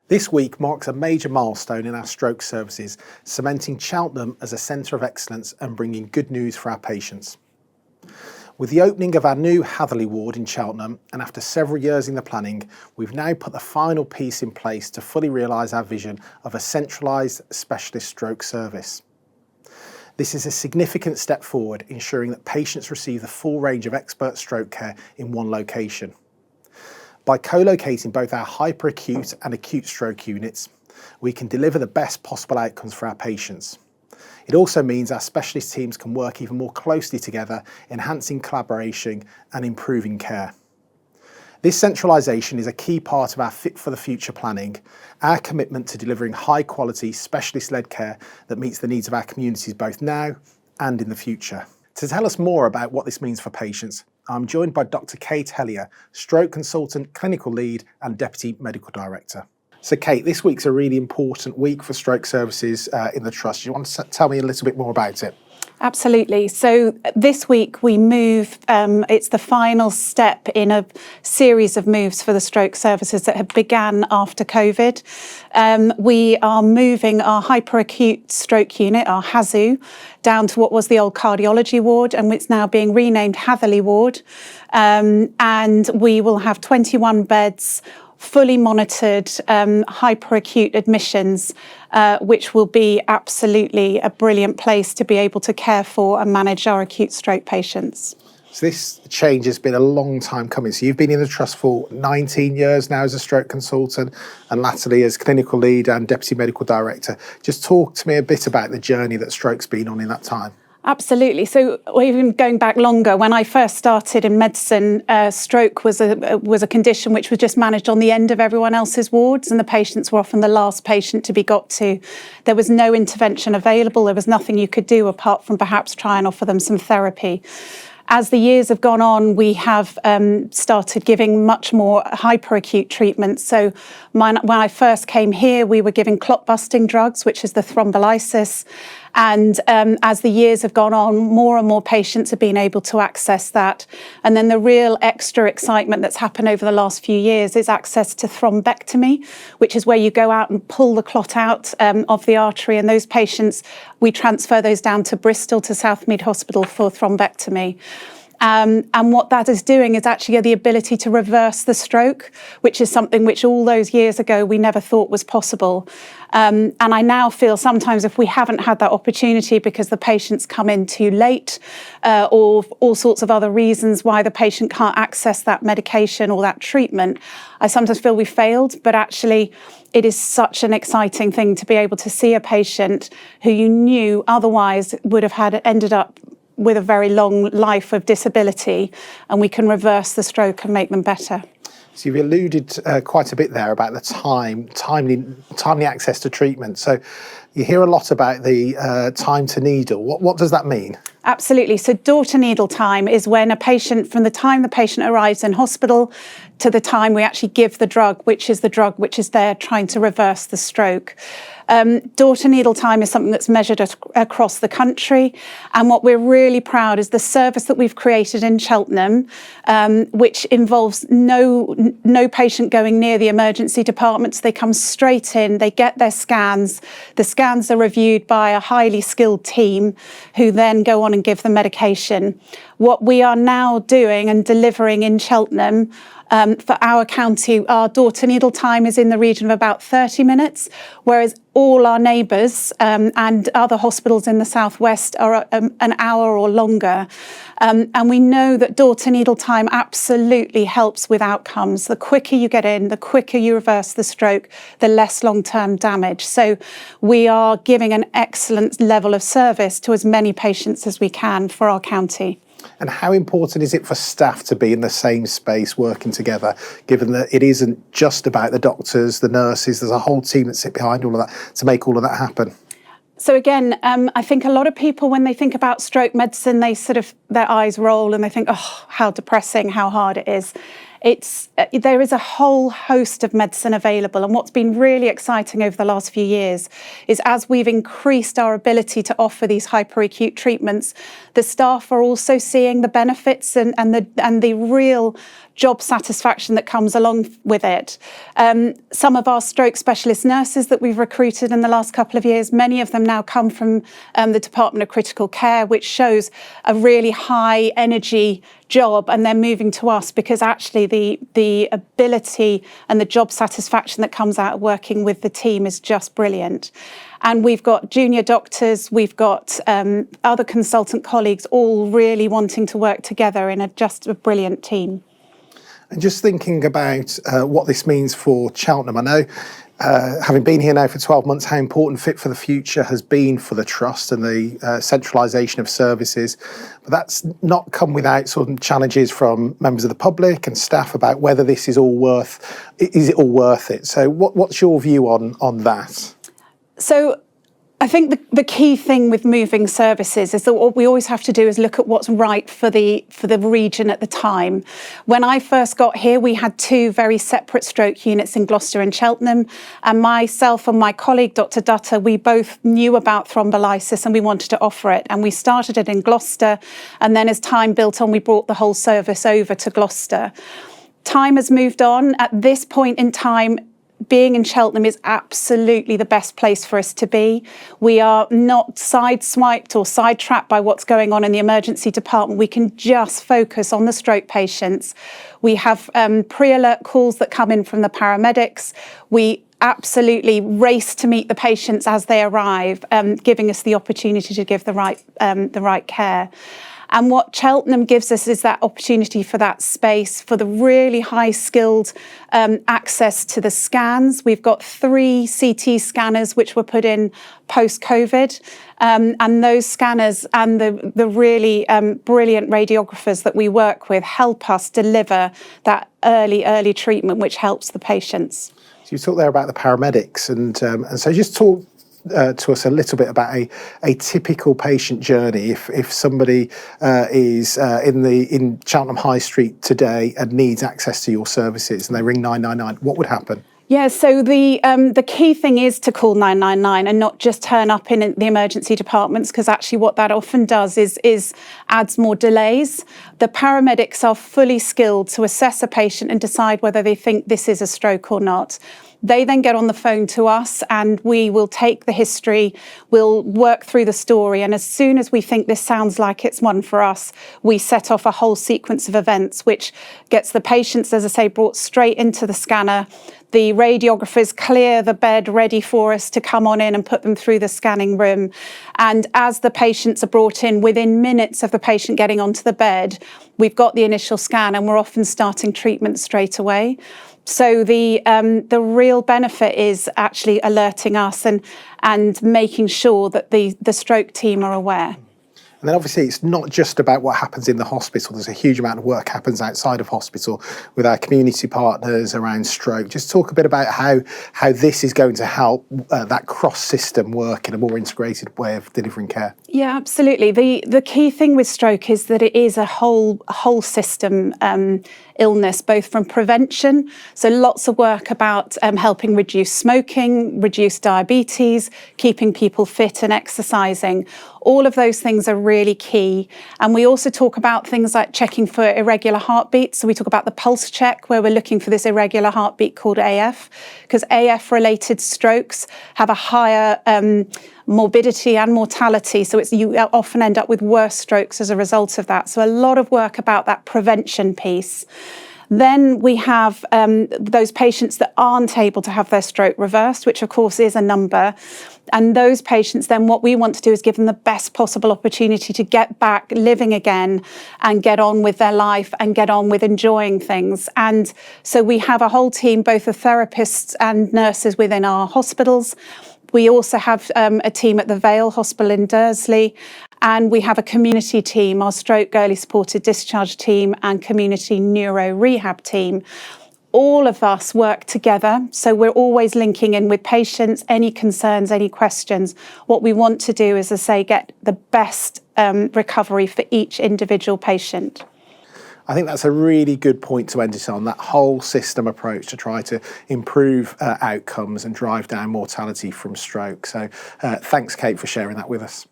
This week marks a major milestone in our stroke services, cementing Cheltenham as a centre of excellence and bringing good news for our patients. With the opening of our new Hellier ward in Cheltenham, and after several years in the planning, we've now put the final piece in place to fully realise our vision of a centralised specialist stroke service. This is a significant step forward, ensuring that patients receive the full range of expert stroke care in one location. By co-locating both our hyperacute and acute stroke units, we can deliver the best possible outcomes for our patients. It also means our specialist teams can work even more closely together, enhancing collaboration and improving care. This centralisation is a key part of our Fit for the Future planning, our commitment to delivering high-quality, specialist-led care that meets the needs of our communities both now and in the future. To tell us more about what this means for patients, I'm joined by Dr. Kate Hellier, stroke consultant, clinical lead and deputy medical director. So Kate, this week's a really important week for stroke services in the Trust. Do you want to tell me a little bit more about it? Absolutely. So this week we move, it's the final step in a series of moves for the stroke services that have began after COVID. We are moving our hyperacute stroke unit, our HASU, down to what was the old cardiology ward, and it's now being renamed Hellier ward. And we will have 21 beds, fully monitored hyperacute admissions, which will be absolutely a brilliant place to be able to care for and manage our acute stroke patients. So this change has been a long time coming. So you've been in the Trust for 19 years now as a stroke consultant and latterly as clinical lead and deputy medical director. Just talk to me a bit about the journey that stroke's been on in that time. Absolutely. So even going back longer, when I first started in medicine, stroke was a condition which was just managed on the end of everyone else's wards, and the patients were often the last patient to be got to. There was no intervention available. There was nothing you could do apart from perhaps try and offer them some therapy. As the years have gone on, we have started giving much more hyperacute treatments. So when I first came here, we were giving clot-busting drugs, which is the thrombolysis. And as the years have gone on, more and more patients have been able to access that. And then the real extra excitement that's happened over the last few years is access to thrombectomy, which is where you go out and pull the clot out of the artery. And those patients, we transfer those down to Bristol, to Southmead Hospital for thrombectomy. And what that is doing is actually the ability to reverse the stroke, which is something which all those years ago we never thought was possible. And I now feel sometimes if we haven't had that opportunity because the patients come in too late or all sorts of other reasons why the patient can't access that medication or that treatment, I sometimes feel we failed. But actually, it is such an exciting thing to be able to see a patient who you knew otherwise would have ended up with a very long life of disability, and we can reverse the stroke and make them better. So you've alluded quite a bit there about the timely access to treatment. So you hear a lot about the time to needle. What does that mean? Absolutely. So door to needle time is when a patient, from the time the patient arrives in hospital to the time we actually give the drug, which is the drug which is there trying to reverse the stroke. Door to needle time is something that's measured across the country. And what we're really proud is the service that we've created in Cheltenham, which involves no patient going near the emergency departments. They come straight in, they get their scans. The scans are reviewed by a highly skilled team who then go on and give the medication. What we are now doing and delivering in Cheltenham for our county, our door to needle time is in the region of about 30 minutes, whereas all our neighbours and other hospitals in the southwest are an hour or longer. And we know that door to needle time absolutely helps with outcomes. The quicker you get in, the quicker you reverse the stroke, the less long-term damage. So we are giving an excellent level of service to as many patients as we can for our county. And how important is it for staff to be in the same space working together, given that it isn't just about the doctors, the nurses, there's a whole team that sit behind all of that to make all of that happen? So again, I think a lot of people, when they think about stroke medicine, they their eyes roll and they think, oh, how depressing, how hard it is. there is a whole host of medicine available. And what's been really exciting over the last few years is as we've increased our ability to offer these hyperacute treatments, the staff are also seeing the benefits and the real job satisfaction that comes along with it. Some of our stroke specialist nurses that we've recruited in the last couple of years, many of them now come from the Department of Critical Care, which shows a really high energy job, and they're moving to us because actually the ability and the job satisfaction that comes out of working with the team is just brilliant. And we've got junior doctors, we've got other consultant colleagues all really wanting to work together in just a brilliant team. And just thinking about what this means for Cheltenham, I know, having been here now for 12 months, how important Fit for the Future has been for the Trust and the centralisation of services. But that's not come without sort of challenges from members of the public and staff about whether this is all worth it. So what's your view on that? So I think the key thing with moving services is that what we always have to do is look at what's right for the region at the time. When I first got here, we had two very separate stroke units in Gloucester and Cheltenham, and myself and my colleague, Dr. Dutta, we both knew about thrombolysis and we wanted to offer it. And we started it in Gloucester, and then as time built on, we brought the whole service over to Gloucester. Time has moved on. At this point in time, being in Cheltenham is absolutely the best place for us to be. We are not sideswiped or sidetracked by what's going on in the emergency department. We can just focus on the stroke patients. We have pre-alert calls that come in from the paramedics. We absolutely race to meet the patients as they arrive, giving us the opportunity to give the right care. And what Cheltenham gives us is that opportunity for that space, for the really high-skilled access to the scans. We've got 3 CT scanners which were put in post-COVID, and those scanners and the really brilliant radiographers that we work with help us deliver that early treatment, which helps the patients. So you talked there about the paramedics, and so just talk to us a little bit about a typical patient journey. If somebody is in Cheltenham High Street today and needs access to your services and they ring 999, what would happen? Yeah, so the key thing is to call 999 and not just turn up in the emergency departments, because actually what that often does is adds more delays. The paramedics are fully skilled to assess a patient and decide whether they think this is a stroke or not. They then get on the phone to us and we will take the history, we'll work through the story, and as soon as we think this sounds like it's one for us, we set off a whole sequence of events which gets the patients, as I say, brought straight into the scanner. The radiographers clear the bed ready for us to come on in and put them through the scanning room. And as the patients are brought in, within minutes of the patient getting onto the bed, we've got the initial scan and we're often starting treatment straight away. So the real benefit is actually alerting us and making sure that the stroke team are aware. And then obviously it's not just about what happens in the hospital. There's a huge amount of work happens outside of hospital with our community partners around stroke. Just talk a bit about how this is going to help that cross-system work in a more integrated way of delivering care. Yeah, absolutely. The key thing with stroke is that it is a whole system illness, both from prevention, so lots of work about helping reduce smoking, reduce diabetes, keeping people fit and exercising. All of those things are really key. And we also talk about things like checking for irregular heartbeats. So we talk about the pulse check, where we're looking for this irregular heartbeat called AF, because AF-related strokes have a higher morbidity and mortality. So you often end up with worse strokes as a result of that. So a lot of work about that prevention piece. Then we have those patients that aren't able to have their stroke reversed, which of course is a number. And those patients, then what we want to do is give them the best possible opportunity to get back living again and get on with their life and get on with enjoying things. And so we have a whole team, both of therapists and nurses within our hospitals. We also have a team at the Vale Hospital in Dursley, and we have a community team, our stroke early supported discharge team and community neuro rehab team. All of us work together, so we're always linking in with patients, any concerns, any questions. What we want to do is, as I say, get the best recovery for each individual patient. I think that's a really good point to end it on, that whole system approach to try to improve outcomes and drive down mortality from stroke. So thanks, Kate, for sharing that with us.